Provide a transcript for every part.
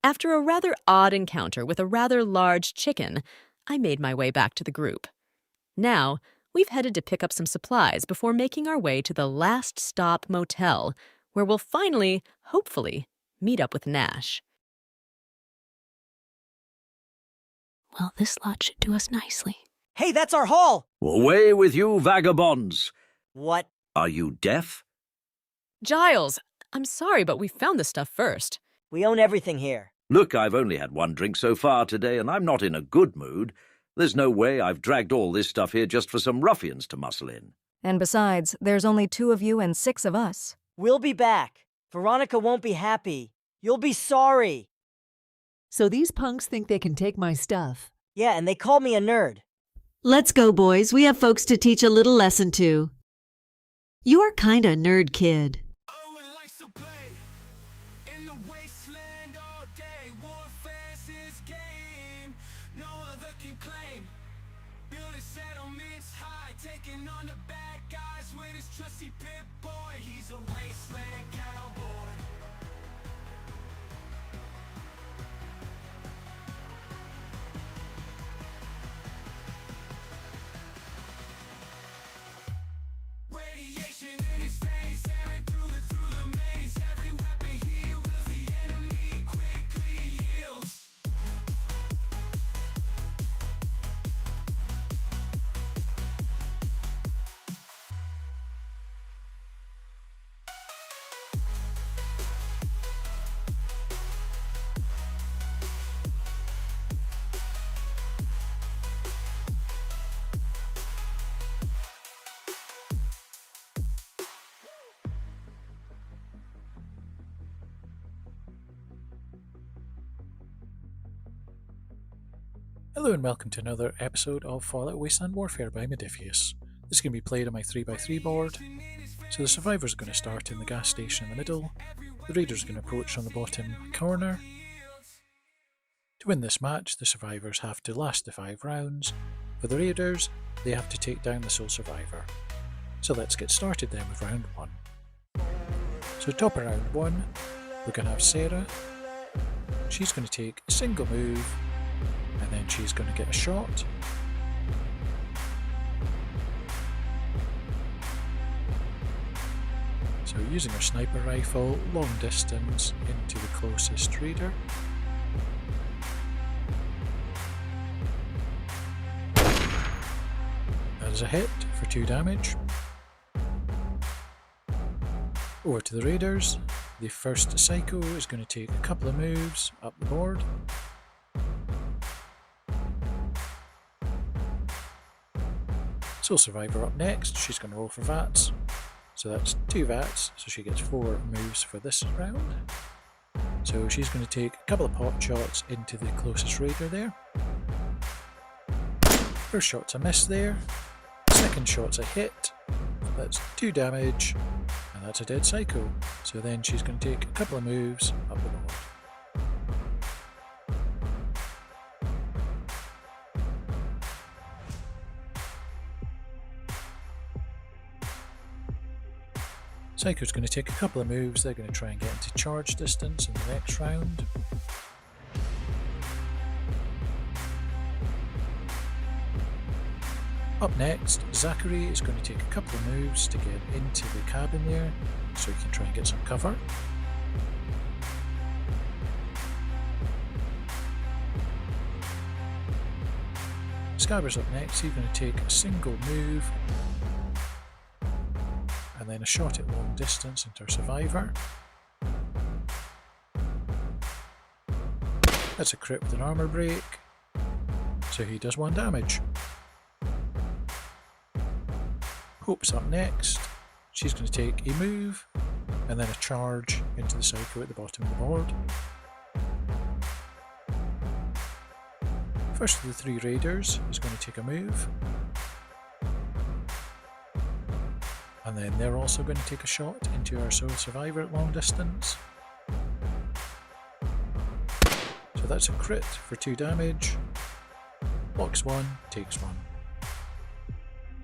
After a rather odd encounter with a rather large chicken, I made my way back to the group. Now, we've headed to pick up some supplies before making our way to the Last Stop Motel, where we'll finally, hopefully, meet up with Nash. Well, this lot should do us nicely. Hey, that's our haul! Away with you, vagabonds! What? Are you deaf? Giles, I'm sorry, but we found the stuff first. We own everything here. Look, I've only had one drink so far today, and I'm not in a good mood. There's no way I've dragged all this stuff here just for some ruffians to muscle in. And besides, there's only 2 of you and 6 of us. We'll be back. Veronica won't be happy. You'll be sorry. So these punks think they can take my stuff. Yeah, and they called me a nerd. Let's go, boys. We have folks to teach a little lesson to. You are kinda a nerd kid. Oh, and likes to play in the wasteland all day. Warfare's his game. No other can claim. Building settlements high, taking on the bad guys with his trusty pit boy. He's a wasteland cowboy. Radiation in his face, staring through the maze. Every weapon he wills, the enemy quickly yields. Hello and welcome to another episode of Fallout Wasteland Warfare by Modiphius. This is going to be played on my 3x3 board. So the survivors are going to start in the gas station in the middle, the raiders are going to approach on the bottom corner. To win this match, the survivors have to last the 5 rounds. For the raiders, they have to take down the sole survivor. So let's get started then with round 1. So top of round 1, we're going to have Sarah. She's going to take a single move, and then she's going to get a shot. So using her sniper rifle, long distance into the closest raider. That is a hit for 2 damage. Over to the raiders. The first SefCho is going to take a couple of moves up the board. Sole survivor up next, she's going to roll for VATS. So that's 2 VATS, so she gets 4 moves for this round. So she's going to take a couple of pot shots into the closest raider there. First shot's a miss there. Second shot's a hit. That's 2 damage, and that's a dead SefCho. So then she's going to take a couple of moves up the board. SefCho's going to take a couple of moves. They're going to try and get into charge distance in the next round. Up next, Zachary is going to take a couple of moves to get into the cabin there, so he can try and get some cover. Skyber's up next. He's going to take a single move and then a shot at long distance into our survivor. That's a crit with an armor break, so he does 1 damage. Hope's up next. She's going to take a move and then a charge into the SefCho at the bottom of the board. First of the 3 raiders is going to take a move, and then they're also going to take a shot into our sole survivor at long distance. So that's a crit for 2 damage. Blocks 1, takes 1.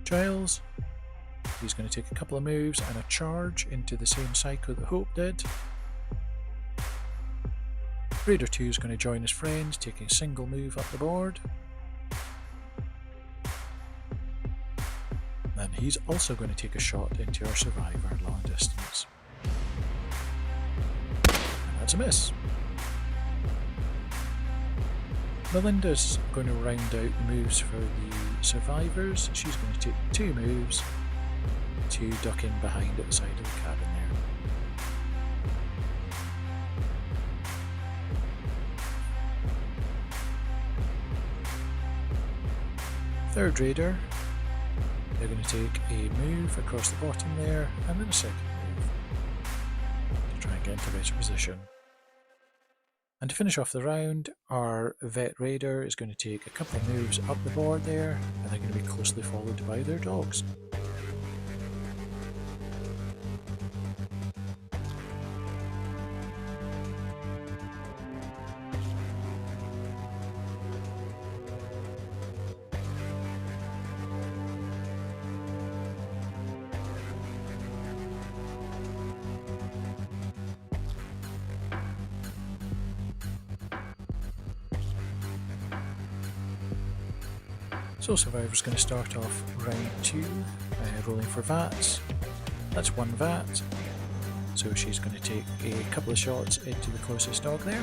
Giles, he's going to take a couple of moves and a charge into the same SefCho that Hope did. Raider 2 is going to join his friends, taking a single move up the board. And he's also going to take a shot into our survivor long distance. And that's a miss. Melinda's going to round out the moves for the survivors. She's going to take 2 moves to duck in behind at the side of the cabin there. Third raider, they're going to take a move across the bottom there and then a second move to try and get into better position. And to finish off the round, our vet raider is going to take a couple of moves up the board there, and they're going to be closely followed by their dogs. So Survivor's going to start off round 2, rolling for VATs. That's 1 VAT. So she's going to take a couple of shots into the closest dog there.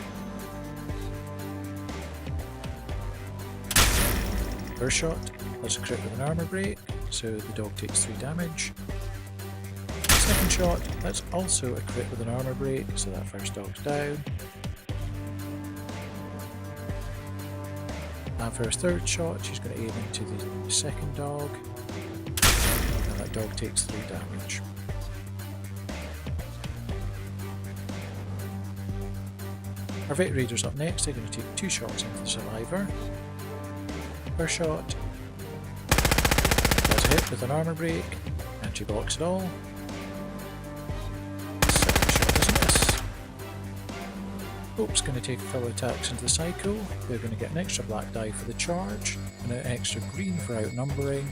First shot, that's a crit with an armor break, so the dog takes 3 damage. Second shot, that's also a crit with an armor break, so that first dog's down. And for her third shot, she's going to aim into the second dog, and that dog takes 3 damage. Our vet raiders up next, they're going to take 2 shots into the survivor. First shot, that's a hit with an armor break, and she blocks it all. Second shot is a miss. Hope's going to take a couple of attacks into the Psycho. They're going to get an extra black die for the charge, and an extra green for outnumbering.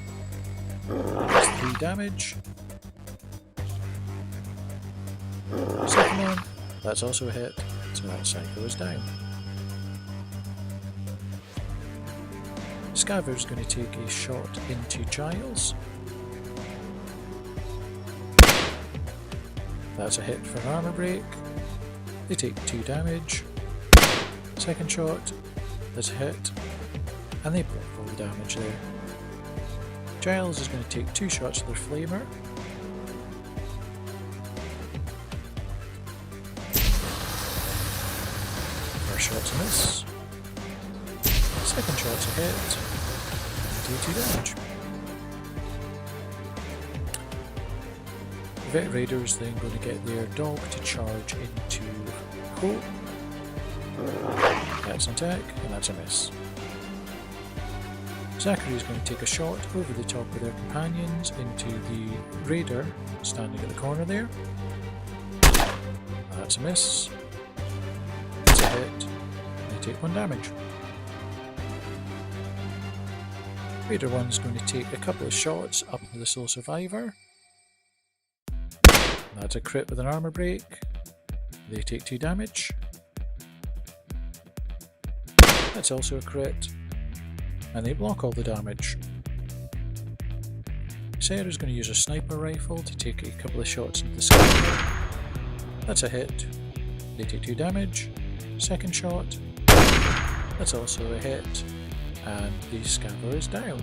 That's 3 damage. Second one, that's also a hit, so that Psycho is down. Scaver's going to take a shot into Giles. That's a hit for an armor break. They take 2 damage. Second shot, that's a hit, and they block all the damage there. Giles is going to take 2 shots with their flamer. First shot's a miss. Second shot's a hit, and 2 damage. The Vet Raiders then going to get their dog to charge into Hope. That's an attack, and that's a miss. Zachary is going to take a shot over the top of their companions into the Raider standing at the corner there. That's a miss. That's a hit, and they take 1 damage. Raider 1 is going to take a couple of shots up into the sole survivor. That's a crit with an armor break. They take 2 damage. That's also a crit. And they block all the damage. Sarah's going to use a sniper rifle to take a couple of shots into the sky. That's a hit. They take 2 damage. Second shot. That's also a hit. And the Scaver is down.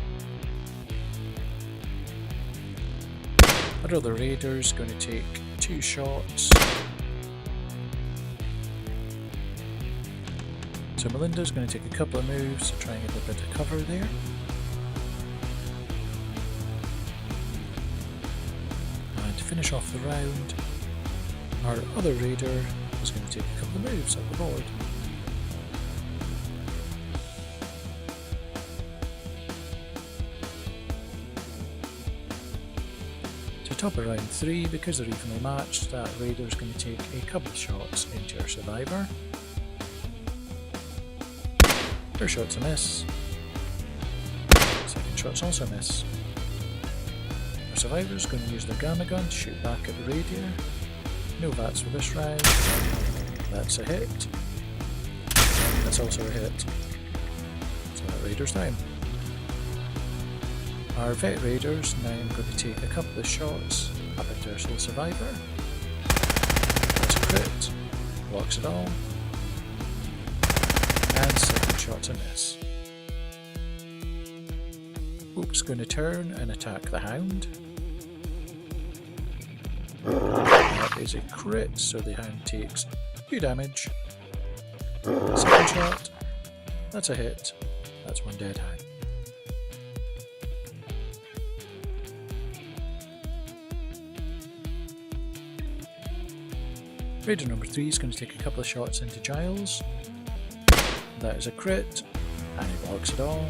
Our other Raider's going to take 2 shots. So Melinda's going to take a couple of moves to try and get a bit of cover there. And to finish off the round, our other Raider is going to take a couple of moves up the board. Top of round 3, because they're evenly matched, that Raider is going to take a couple of shots into our survivor. First shot's a miss. Second shot's also a miss. Our survivor is going to use their gamma gun to shoot back at the Raider. No VATs for this round. That's a hit. That's also a hit. So that raider's down. Our vet raiders now I'm going to take a couple of shots up into our sole survivor. That's a crit. Blocks it all. And second shot's a miss. Oak's going to turn and attack the hound. That is a crit, so the hound takes 2 damage. Second shot. That's a hit. That's 1 dead hound. Raider number 3 is going to take a couple of shots into Giles. That is a crit, and he blocks it all.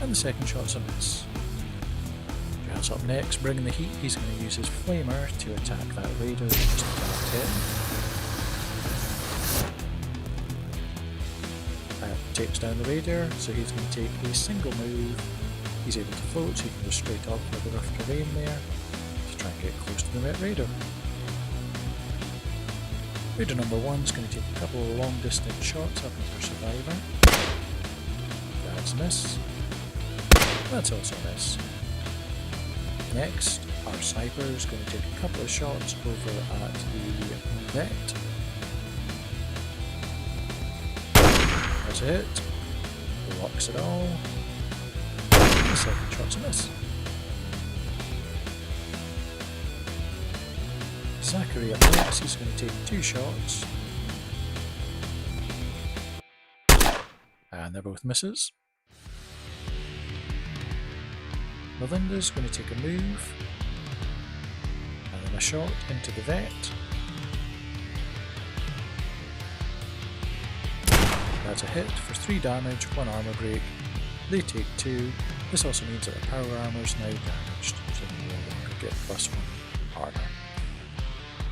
And the second shot's a miss. Giles up next, bringing the heat. He's going to use his flamer to attack that raider that just attacked him. That takes down the raider, so he's going to take a single move. He's able to float, so he can go straight up for the rough terrain there to try and get close to the red raider. Raider number 1 is going to take a couple of long distance shots up into our survivor. That's a miss. That's also a miss. Next, our sniper is going to take a couple of shots over at the vet. That's a hit. Blocks it all. The second shot's a miss. Zachary up next, he's going to take 2 shots. And they're both misses. Melinda's going to take a move. And then a shot into the vet. That's a hit for 3 damage, 1 armor break. They take 2. This also means that their power armor is now damaged, so they no longer get +1 armor.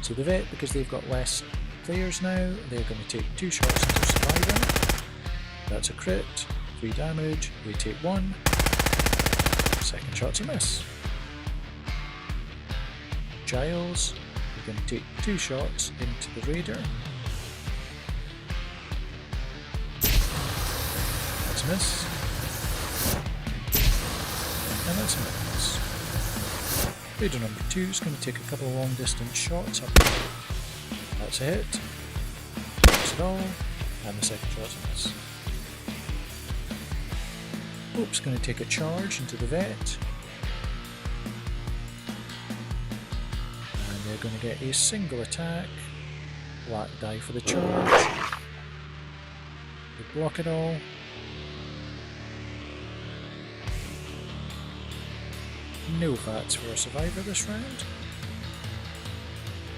So the vet, because they've got less players now, they're going to take 2 shots into survivor. That's a crit, 3 damage, they take 1. Second shot's a miss. Giles, we're going to take 2 shots into the raider. That's a miss. And that's a miss. Raider number 2 is going to take a couple of long distance shots up. That's a hit. Blocks it all. And the second shot's a miss. Hope's going to take a charge into the vet. And they're going to get a single attack. Black die for the charge. They block it all. No VATs for a survivor this round.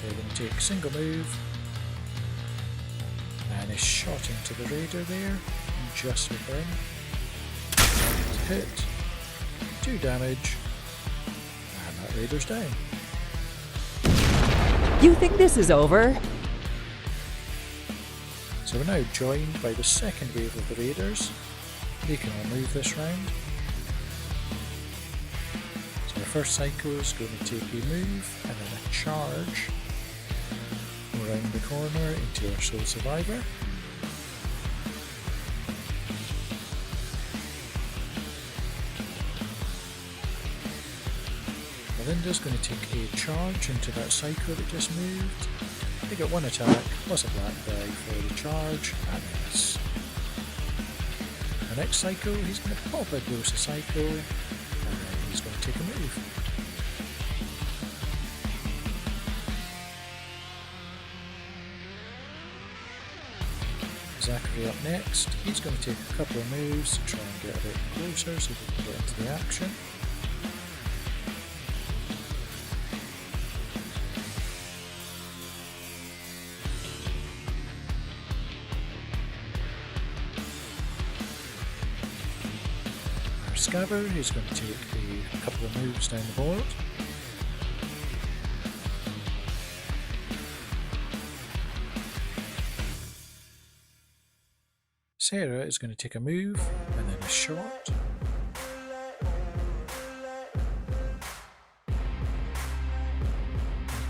They're going to take a single move. And a shot into the raider there. Just within. Hit. 2 damage. And that raider's down. You think this is over? So we're now joined by the second wave of the raiders. They can all move this round. So our first psycho is going to take a move and then a charge around the corner into our sole survivor. Melinda's going to take a charge into that psycho that just moved. They get 1 attack, plus a black die for the charge, and miss. The next psycho, he's going to pop a dose of psycho, and then he's going to take a move. Zachary up next, he's going to take a couple of moves to try and get a bit closer so he can get into the action. Scabber, he's going to take a couple of moves down the board. Sarah is going to take a move and then a shot.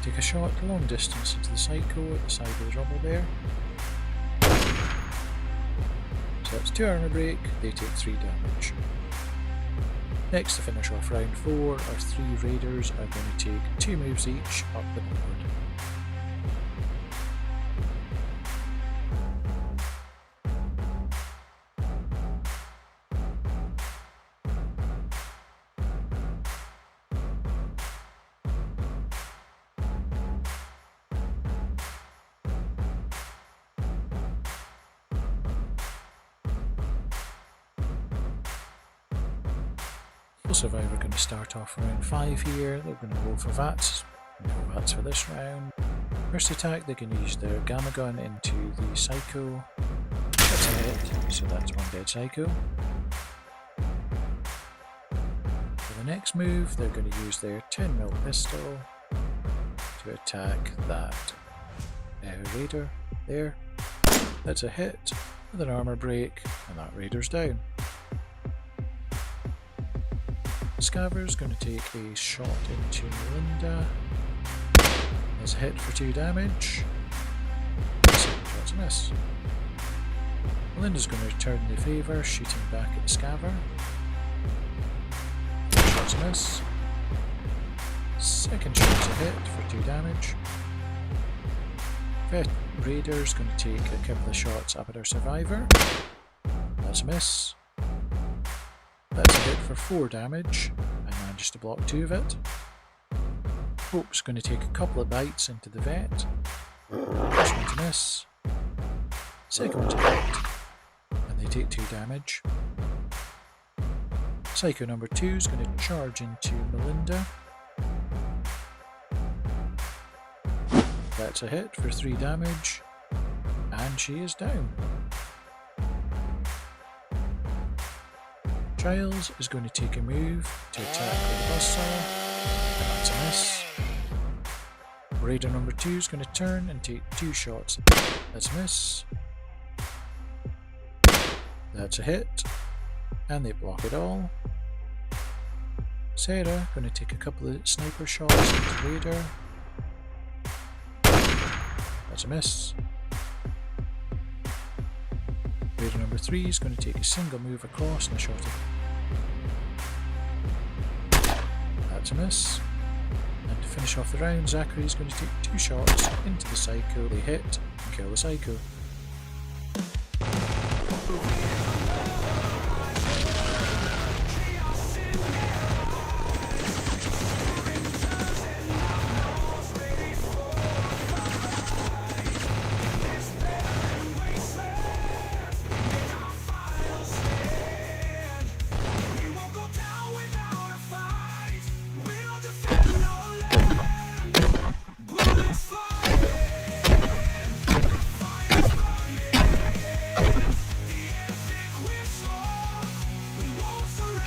Take a shot long distance into the psycho at the side of the rubble there. So that's 2 armor break, they take 3 damage. Next, to finish off round 4, our 3 raiders are going to take 2 moves each up the board. The survivor going to start off round 5 here. They're going to roll for VATs. No VATs for this round. First attack, they can use their Gamma Gun into the Psycho. That's a hit, so that's 1 dead Psycho. For the next move, they're going to use their 10mm pistol to attack that raider there. That's a hit with an armor break, and that raider's down. Scaver's going to take a shot into Melinda. There's a hit for 2 damage. Second shot's a miss. Melinda's going to return the favour, shooting back at the Scaver. Third shot's a miss. Second shot's a hit for 2 damage. Vet Raider's going to take a couple of shots up at our survivor. That's a miss. That's a hit for 4 damage. I managed to block 2 of it. Hope's going to take a couple of bites into the vet. First one's a miss. Second one's a hit. And they take 2 damage. Psycho number 2 is going to charge into Melinda. That's a hit for 3 damage. And she is down. Giles is going to take a move to attack with the buzzsaw, and that's a miss. Raider number 2 is going to turn and take 2 shots. That's a miss. That's a hit, and they block it all. Sarah going to take a couple of sniper shots into Raider. That's a miss. Raider number 3 is going to take a single move across and a shot at. That's a miss. And to finish off the round, Zachary is going to take 2 shots into the Psycho. They hit and kill the Psycho.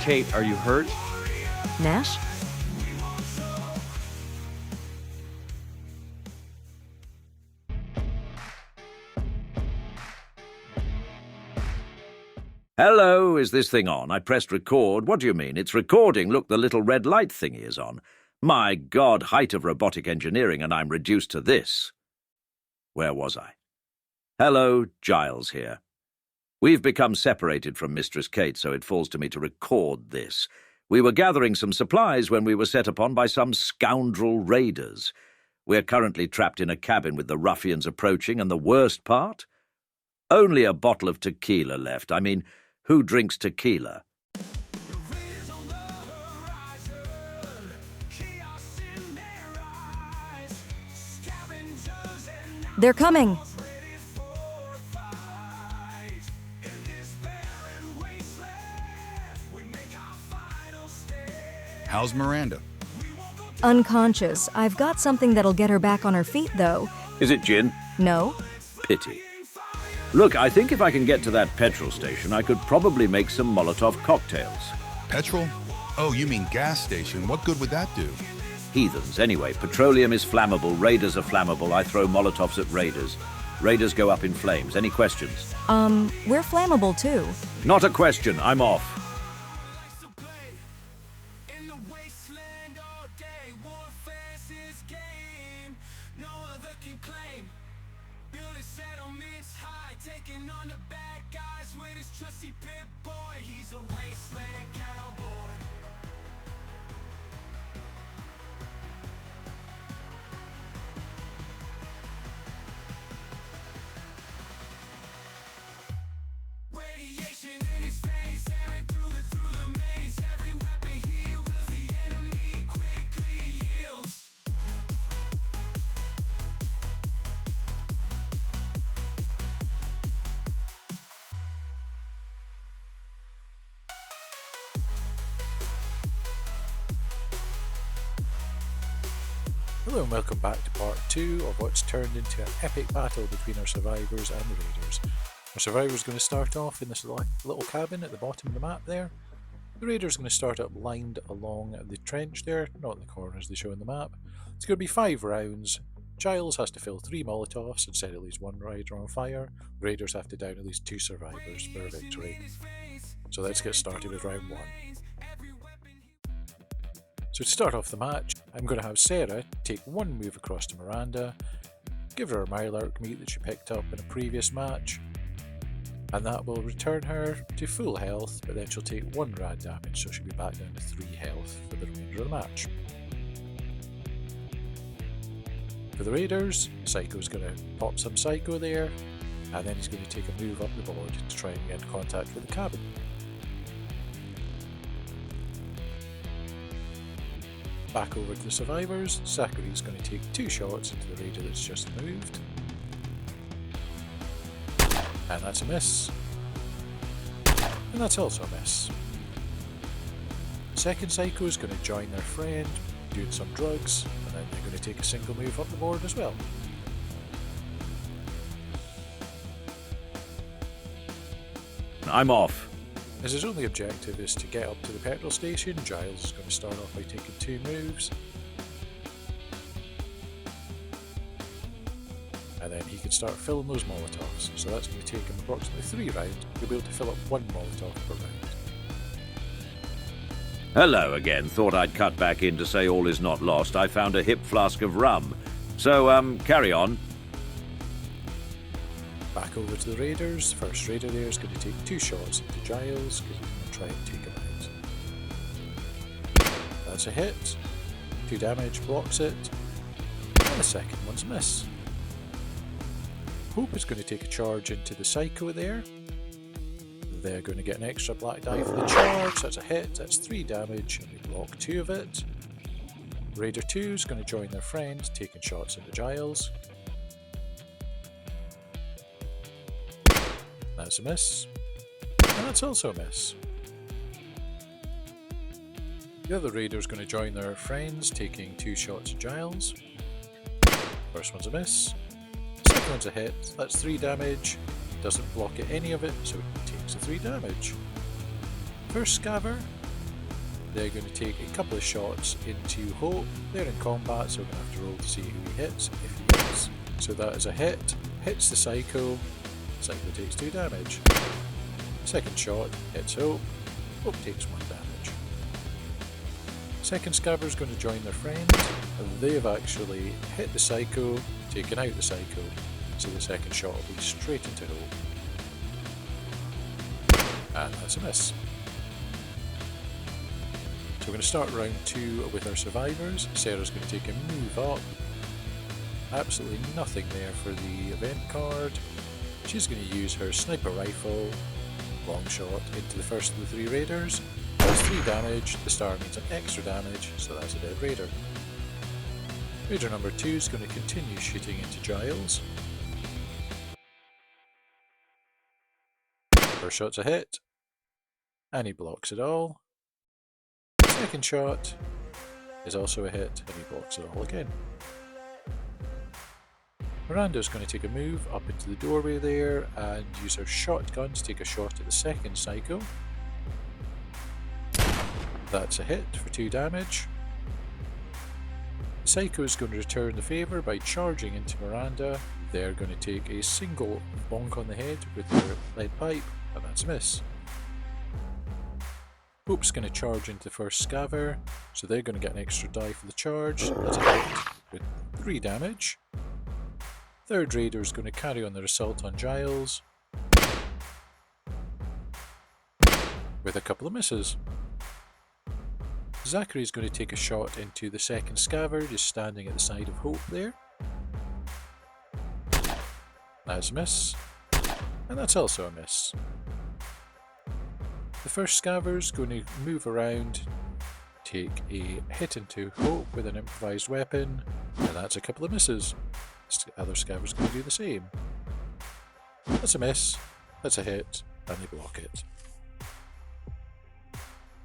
Kate, are you hurt? Nash? Hello, is this thing on? I pressed record. What do you mean? It's recording. Look, the little red light thingy is on. My God, height of robotic engineering, and I'm reduced to this. Where was I? Hello, Giles here. We've become separated from Mistress Kate, so it falls to me to record this. We were gathering some supplies when we were set upon by some scoundrel raiders. We're currently trapped in a cabin with the ruffians approaching, and the worst part? Only a bottle of tequila left. I mean, who drinks tequila? They're coming. How's Miranda? Unconscious. I've got something that'll get her back on her feet, though. Is it gin? No? Pity. Look, I think if I can get to that petrol station, I could probably make some Molotov cocktails. Petrol? Oh, you mean gas station. What good would that do? Heathens, anyway. Petroleum is flammable. Raiders are flammable. I throw Molotovs at raiders. Raiders go up in flames. Any questions? We're flammable, too. Not a question. I'm off. In the wasteland all day, warfare's his game. No other can claim. Building settlements high, taking on the bad disguise with his trusty pit boy. He's a wasteland cowboy. Radiation in his face, tearing through the maze. Every weapon he wields, the enemy quickly yields. Hello and welcome back to part 2 of what's turned into an epic battle between our survivors and the raiders. Our survivor's going to start off in this little cabin at the bottom of the map there. The raiders going to start up lined along the trench there, not in the corners they show in the map. It's going to be 5 rounds. Giles has to fill 3 Molotovs and set at least 1 raider on fire. The raiders have to down at least 2 survivors for a victory. So let's get started with round 1. So to start off the match, I'm going to have Sarah take 1 move across to Miranda, give her a Mylark meat that she picked up in a previous match, and that will return her to full health, but then she'll take 1 rad damage, so she'll be back down to 3 health for the remainder of the match. For the raiders, Psycho's going to pop some Psycho there, and then he's going to take a move up the board to try and get in contact with the cabin. Back over to the survivors, Sakuri's going to take 2 shots into the raider that's just moved. And that's a miss. And that's also a miss. Second Psycho is going to join their friend, doing some drugs, and then they're going to take a single move up the board as well. I'm off. As his only objective is to get up to the petrol station, Giles is going to start off by taking 2 moves. And then he can start filling those Molotovs. So that's going to take him approximately 3 rounds. He'll be able to fill up 1 Molotov per round. Hello again. Thought I'd cut back in to say all is not lost. I found a hip flask of rum. So, carry on. Back over to the raiders. First raider there is going to take 2 shots into Giles because he's going to try and take him out. That's a hit. 2 damage, blocks it. And the second one's a miss. Hope is going to take a charge into the Psycho there. They're going to get an extra black die for the charge. That's a hit. That's 3 damage and we block 2 of it. Raider 2 is going to join their friend, taking shots into Giles. That's a miss. And that's also a miss. The other raider is going to join their friends, taking 2 shots at Giles. First one's a miss. Second one's a hit. That's 3 damage. Doesn't block at any of it, so it takes the 3 damage. First Scaver. They're going to take a couple of shots into Hope. They're in combat, so we're going to have to roll to see who he hits, if he hits. So that is a hit. Hits the Psycho. Psycho takes 2 damage. Second shot, hits Hope. Hope takes 1 damage. Second Scaver is going to join their friend, and they've actually hit the Psycho, taken out the Psycho, so the second shot will be straight into Hope. And that's a miss. So we're going to start round 2 with our survivors. Sarah's going to take a move up. Absolutely nothing there for the event card. She's going to use her sniper rifle, long shot, into the first of the 3 raiders. That's 3 damage, the star means an extra damage, so that's a dead raider. Raider number 2 is going to continue shooting into Giles. First shot's a hit, and he blocks it all. Second shot is also a hit, and he blocks it all again. Miranda's going to take a move up into the doorway there and use her shotgun to take a shot at the second Psycho. That's a hit for 2 damage. The Psycho is going to return the favour by charging into Miranda. They're going to take a single bonk on the head with their lead pipe, and that's a miss. Hope's going to charge into the first Scaver, so they're going to get an extra die for the charge. That's a hit with 3 damage. Third Raider is going to carry on their assault on Giles. with a couple of misses. Zachary's going to take a shot into the second scaver, just standing at the side of Hope there. That's a miss, and that's also a miss. The first scaver's going to move around, take a hit into Hope with an improvised weapon, and that's a couple of misses. The other scaver's going to do the same. That's a miss, that's a hit, and they block it.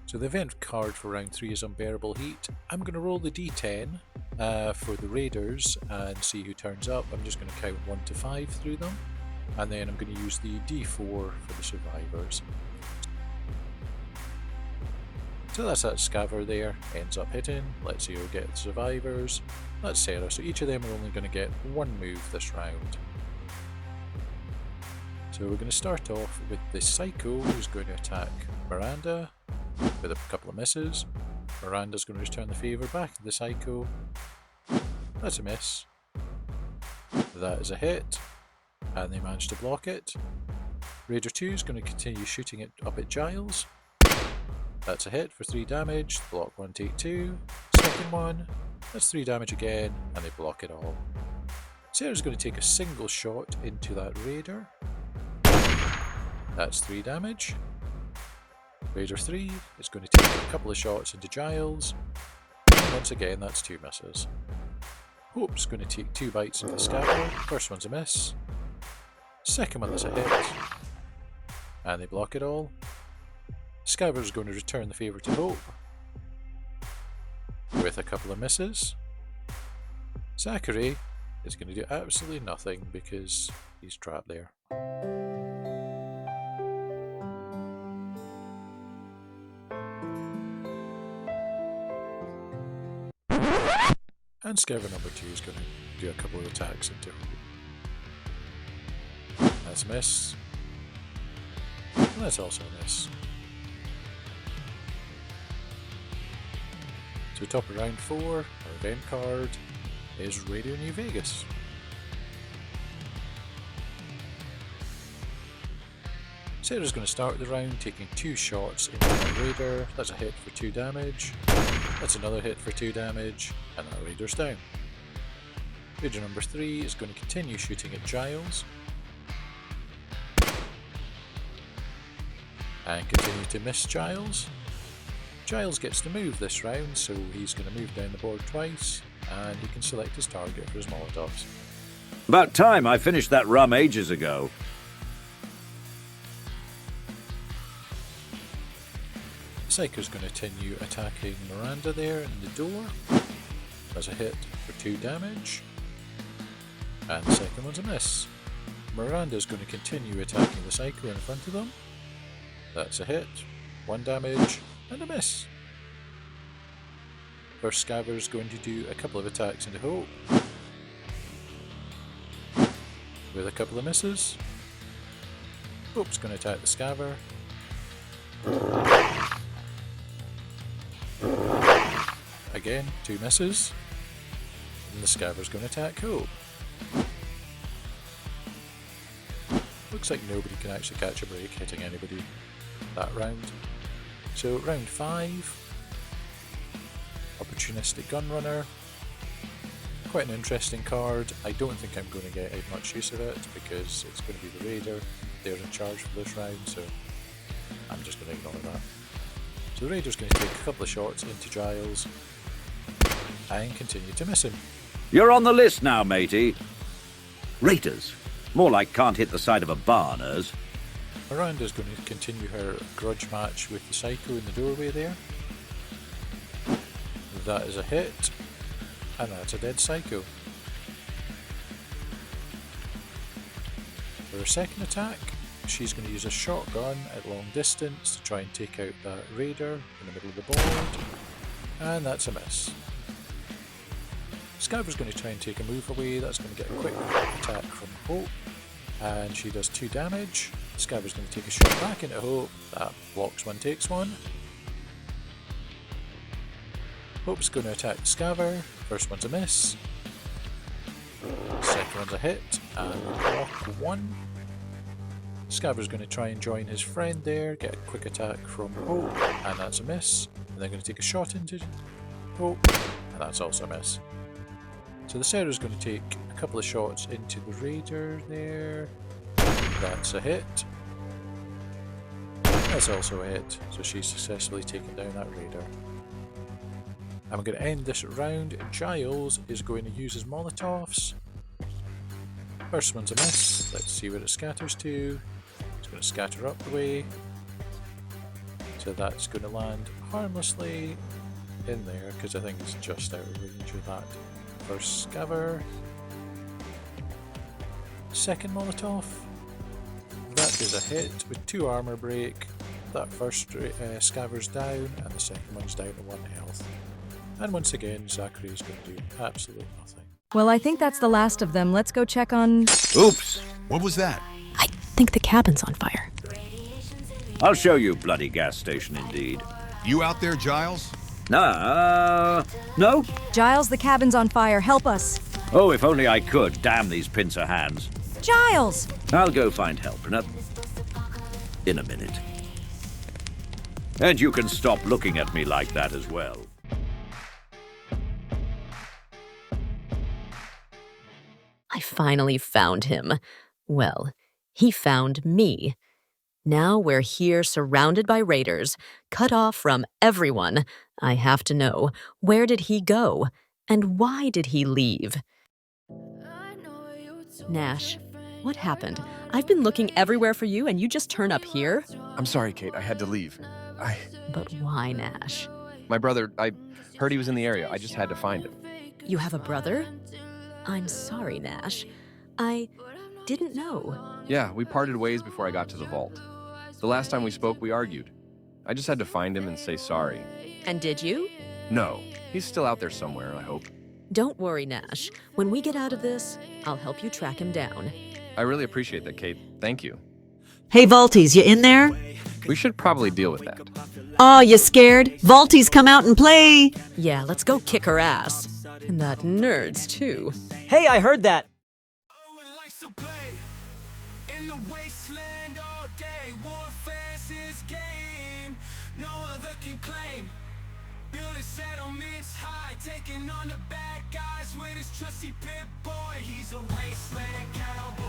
So the event card for round 3 is Unbearable Heat. I'm going to roll the d10 for the raiders and see who turns up. I'm just going to count 1 to 5 through them, and then I'm going to use the d4 for the survivors. So that's that scaver there, ends up hitting. Let's see who'll get the survivors. That's Sarah, so each of them are only going to get 1 move this round. So we're going to start off with the Psycho, who's going to attack Miranda with a couple of misses. Miranda's going to return the favour back to the Psycho. That's a miss. That is a hit, and they managed to block it. Raider 2 is going to continue shooting it up at Giles. That's a hit for 3 damage. Block 1, take 2. Second one, that's 3 damage again, and they block it all. Sarah's going to take a single shot into that Raider. That's 3 damage. Raider 3 is going to take a couple of shots into Giles. And once again, that's 2 misses. Hope's going to take 2 bites into the scaver. First one's a miss. Second one is a hit. And they block it all. Scaver's going to return the favour to Hope with a couple of misses. Zachary is going to do absolutely nothing because he's trapped there. And Scaver number 2 is going to do a couple of attacks into Hope. That's a miss. And that's also a miss. So top of round 4, our event card is Radio New Vegas. Sarah's going to start the round taking 2 shots into the Raider. That's a hit for 2 damage. That's another hit for 2 damage, and that Raider's down. Raider number 3 is going to continue shooting at Giles. And continue to miss Giles. Giles gets to move this round, so he's going to move down the board twice, and he can select his target for his Molotovs. About time I finished that rum ages ago. Psycho's going to continue attacking Miranda there in the door. That's a hit for 2 damage. And the second one's a miss. Miranda's going to continue attacking the Psycho in front of them. That's a hit, 1 damage, and a miss. First Scaver's going to do a couple of attacks into Hope with a couple of misses. Hope's going to attack the Scaver. Again, 2 misses. And the Scaver's going to attack Hope. Looks like nobody can actually catch a break hitting anybody that round. So round 5, Opportunistic Gunrunner. Quite an interesting card. I don't think I'm going to get much use of it because it's going to be the Raider. They're in charge for this round, so I'm just going to ignore that. So the Raider's going to take a couple of shots into Giles and continue to miss him. You're on the list now, matey. Raiders. More like can't hit the side of a barn, as. Miranda's going to continue her grudge match with the Psycho in the doorway there. That is a hit, and that's a dead Psycho. For her second attack, she's going to use a shotgun at long distance to try and take out that Raider in the middle of the board, and that's a miss. Scaver's going to try and take a move away. That's going to get a quick attack from Hope, and she does 2 damage. Scaver's going to take a shot back into Hope. That blocks 1, takes 1. Hope's going to attack the Scaver. First one's a miss. Second one's a hit, and block 1. Scaver's going to try and join his friend there, get a quick attack from Hope, and that's a miss. And they're going to take a shot into Hope, and that's also a miss. So the Sarah's going to take a couple of shots into the Raider there. That's a hit. That's also a hit, so she's successfully taken down that Raider. I'm going to end this round. Giles is going to use his Molotovs. First one's a miss. Let's see where it scatters to. It's going to scatter up the way. So that's going to land harmlessly in there, because I think it's just out of range of that first Scaver. Second Molotov. That is a hit with 2 armor break. That first Scaver's down, and the second one's down to 1 health. And once again, Zachary is going to do absolutely nothing. Well, I think that's the last of them. Let's go check on... Oops! What was that? I think the cabin's on fire. I'll show you, bloody gas station indeed. You out there, Giles? No? Giles, the cabin's on fire. Help us. Oh, if only I could. Damn these pincer hands. Giles! I'll go find help in a minute. And you can stop looking at me like that as well. I finally found him. Well, he found me. Now we're here surrounded by raiders, cut off from everyone. I have to know, where did he go? And why did he leave? Nash, what happened? I've been looking everywhere for you and you just turn up here? I'm sorry, Kate. I had to leave. But why, Nash? My brother, I heard he was in the area. I just had to find him. You have a brother? I'm sorry, Nash. I didn't know. Yeah, we parted ways before I got to the vault. The last time we spoke, we argued. I just had to find him and say sorry. And did you? No, he's still out there somewhere, I hope. Don't worry, Nash. When we get out of this, I'll help you track him down. I really appreciate that, Kate. Thank you. Hey, Vaulties, you in there? We should probably deal with that. Aw, you scared? Vaulties, come out and play! Yeah, let's go kick her ass. And that nerd's too. Hey, I heard that. Oh, it likes to play in the wasteland all day. Warfare's his game. No other can claim. Building settlements high, taking on the bad guys with his trusty pit boy. He's a wasteland cowboy.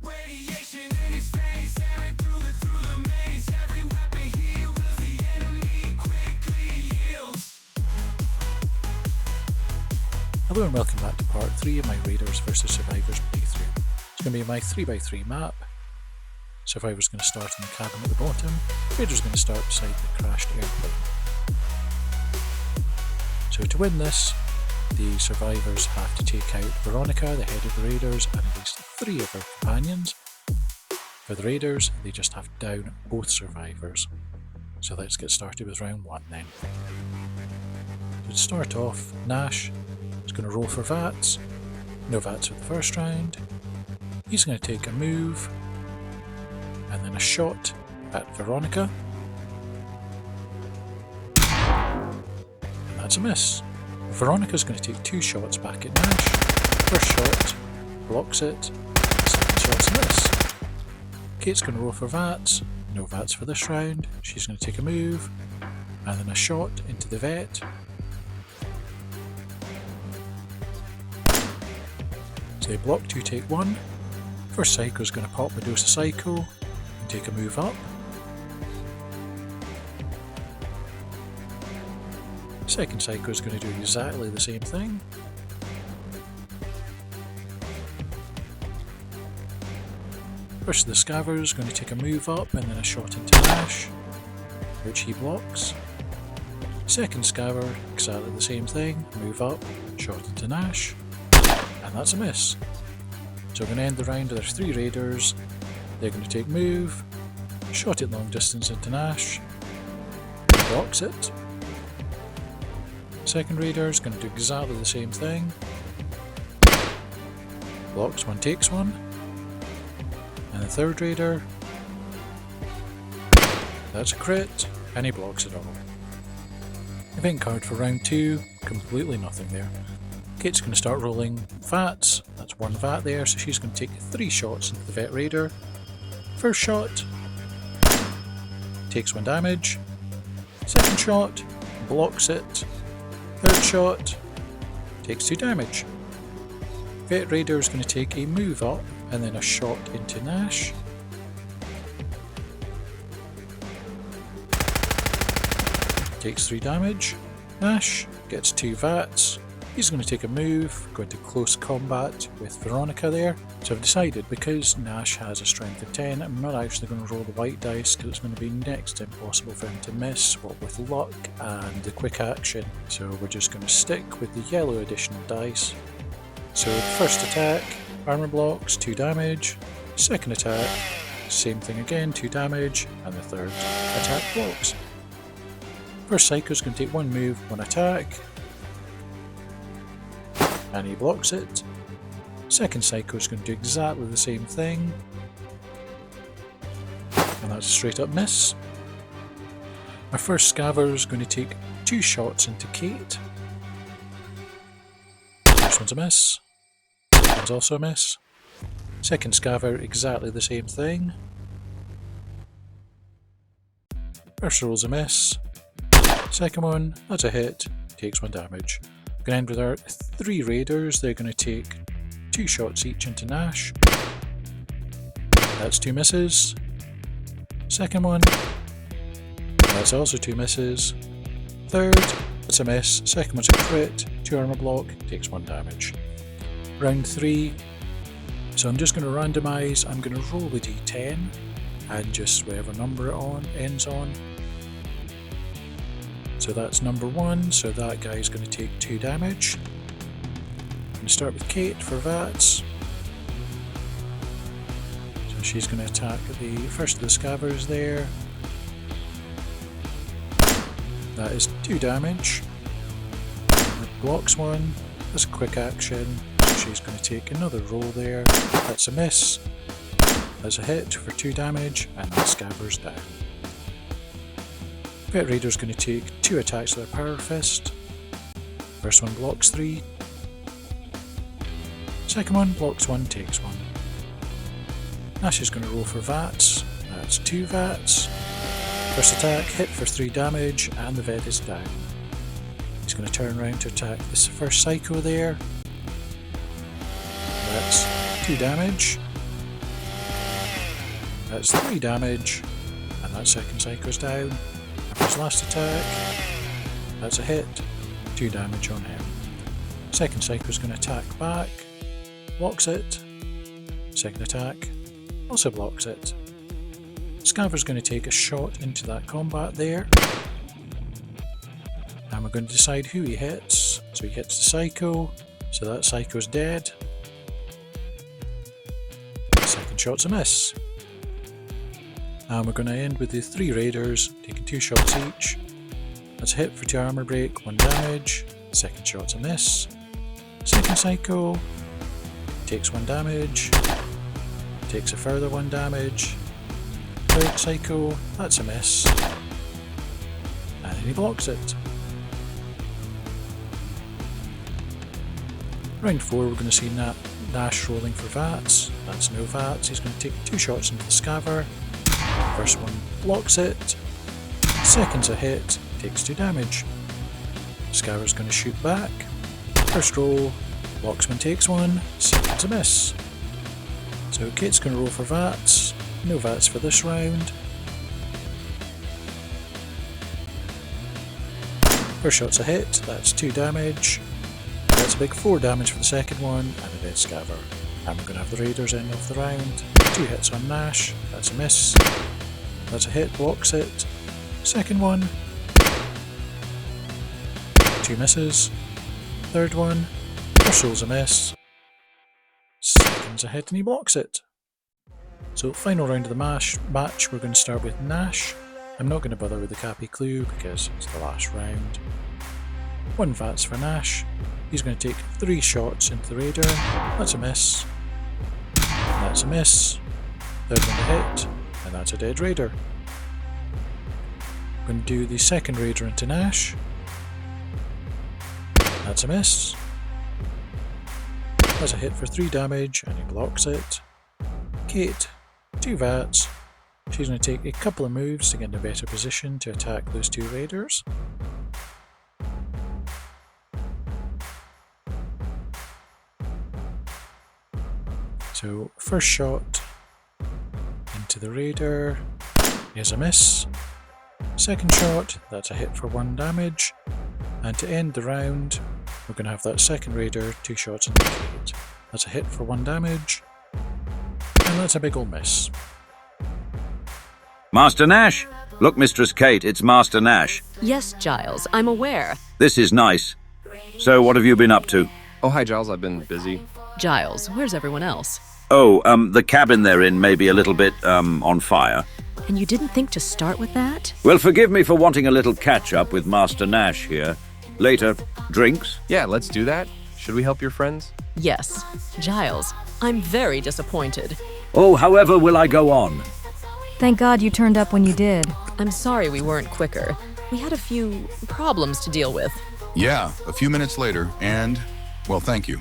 Radiation in his face, tearing through the maze. Every weapon he wields, the enemy quickly yields. Hello and welcome back to part 3 of my Raiders vs Survivors playthrough. It's going to be my 3x3 map. Survivor's going to start in the cabin at the bottom. Raiders going to start beside the crashed airplane. So to win this, the survivors have to take out Veronica, the head of the Raiders, and at least 3 of her companions. For the Raiders, they just have to down both survivors. So let's get started with round 1 then. So to start off, Nash is going to roll for VATS. No VATS for the first round. He's going to take a move, and then a shot at Veronica. And that's a miss. Veronica's going to take 2 shots back at Nash. First shot, blocks it. Second shot's a miss. Kate's going to roll for VATS. No VATS for this round. She's going to take a move, and then a shot into the vet. So they block 2, take 1. First Psycho's going to pop a dose of Psycho and take a move up. Second Psycho is going to do exactly the same thing. First the Scaver is going to take a move up and then a shot into Nash, which he blocks. Second Scaver, exactly the same thing, move up, shot into Nash, and that's a miss. So we're going to end the round with our 3 Raiders. They're going to take move, shot at long distance into Nash, blocks it. Second Raider is going to do exactly the same thing. Blocks 1, takes 1. And the third Raider, that's a crit, and he blocks it all. Event card for round 2, completely nothing there. Kate's going to start rolling VATs, that's 1 VAT there, so she's going to take 3 shots into the Vet Raider. First shot, takes 1 damage. Second shot, blocks it. Third shot, takes 2 damage. Vet Raider is going to take a move up and then a shot into Nash. Takes 3 damage. Nash gets 2 VATs. He's going to take a move, go into close combat with Veronica there. So I've decided, because Nash has a strength of 10, I'm not actually going to roll the white dice because it's going to be next to impossible for him to miss, what with luck and the quick action. So we're just going to stick with the yellow additional dice. So the first attack, armor blocks, 2 damage. Second attack, same thing again, 2 damage. And the third attack blocks. First Psycho is going to take 1 move, 1 attack. And he blocks it. Second Psycho is going to do exactly the same thing. And that's a straight up miss. My first Scaver is going to take 2 shots into Kate. First one's a miss. Second one's also a miss. Second Scaver, exactly the same thing. First roll's a miss. Second one, that's a hit, takes 1 damage. We're going to end with our 3 Raiders. They're going to take 2 shots each into Nash. That's 2 misses. Second one, that's also 2 misses. Third, that's a miss. Second one's a crit, 2 armor block, takes 1 damage. Round 3. So I'm just going to randomise. I'm going to roll the d10 and just whatever number it ends on. So that's number 1, so that guy's going to take 2 damage. I'm going to start with Kate for VATs. So she's going to attack the first of the Scavers there. That is 2 damage. It blocks 1, that's a quick action. So she's going to take another roll there. That's a miss. That's a hit for 2 damage, and that Scaver's down. Vet Raider's going to take 2 attacks with their Power Fist. First one blocks 3. Second one blocks 1, takes 1. Nash is going to roll for VATs. That's 2 VATs. First attack, hit for 3 damage, and the Vet is down. He's going to turn around to attack this first Psycho there. That's 2 damage. That's 3 damage, and that second Psycho's down. His last attack, that's a hit, 2 damage on him. Second Psycho's going to attack back, blocks it. Second attack, also blocks it. Scaver's going to take a shot into that combat there. And we're going to decide who he hits. So he hits the Psycho, so that Psycho's dead. Second shot's a miss. And we're going to end with the 3 Raiders, taking 2 shots each. That's a hit for 2 armor break, 1 damage. Second shot's a miss. Second Psycho takes 1 damage. Takes a further 1 damage. Third Psycho, that's a miss. And then he blocks it. Round 4, we're going to see Nash rolling for VATs. That's no VATs. He's going to take 2 shots into the Scaver. First one blocks it. Second's a hit, takes 2 damage. Scaver's going to shoot back. First roll, blocks 1, takes 1. Second's a miss. So Kate's going to roll for VATs. No VATs for this round. First shot's a hit, that's 2 damage. That's a big 4 damage for the second one, and a dead Scaver. And we're going to have the Raiders end off the round. 2 hits on Nash, that's a miss. That's a hit, blocks it. Second one. 2 misses. Third one. First roll's a miss. Second's a hit and he blocks it. So final round of the match, we're going to start with Nash. I'm not going to bother with the Cappy Clue because it's the last round. 1 VATs for Nash. He's going to take 3 shots into the Raider. That's a miss. That's a miss. Third one a hit. And that's a dead Raider. going to do the second raider into Nash. That's a miss. That's a hit for 3 damage and he blocks it. Kate, 2 VATs. She's going to take a couple of moves to get in a better position to attack those 2 raiders. So first shot into the raider is a miss. Second shot, that's a hit for 1 damage. And to end the round, we're going to have that second raider, 2 shots into Kate. That's a hit for 1 damage. And that's a big ol' miss. Master Nash? Look, Mistress Kate, it's Master Nash. Yes, Giles, I'm aware. This is nice. So what have you been up to? Oh, hi, Giles. I've been busy. Giles, where's everyone else? Oh, the cabin they're in may be a little bit, on fire. And you didn't think to start with that? Well, forgive me for wanting a little catch-up with Master Nash here. Later, drinks? Yeah, let's do that. Should we help your friends? Yes. Giles, I'm very disappointed. Oh, however will I go on? Thank God you turned up when you did. I'm sorry we weren't quicker. We had a few problems to deal with. Yeah, a few minutes later, and, well, thank you.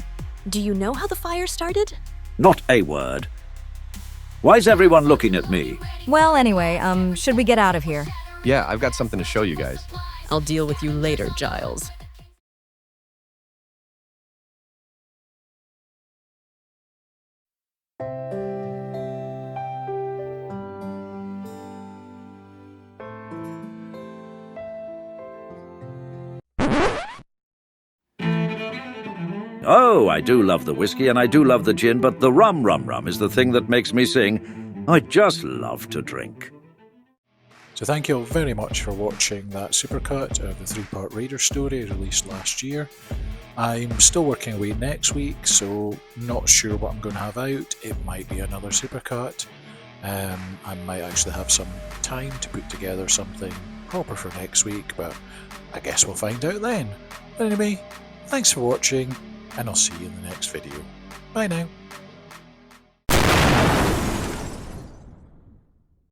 Do you know how the fire started? Not a word. Why's everyone looking at me? Well, anyway, should we get out of here? Yeah, I've got something to show you guys. I'll deal with you later, Giles. Oh, I do love the whiskey and I do love the gin, but the rum is the thing that makes me sing. I just love to drink. So thank you all very much for watching that supercut of the 3-part Raider story released last year. I'm still working away next week, so not sure what I'm going to have out. It might be another supercut. I might actually have some time to put together something proper for next week, but I guess we'll find out then. But anyway, thanks for watching, and I'll see you in the next video. Bye now.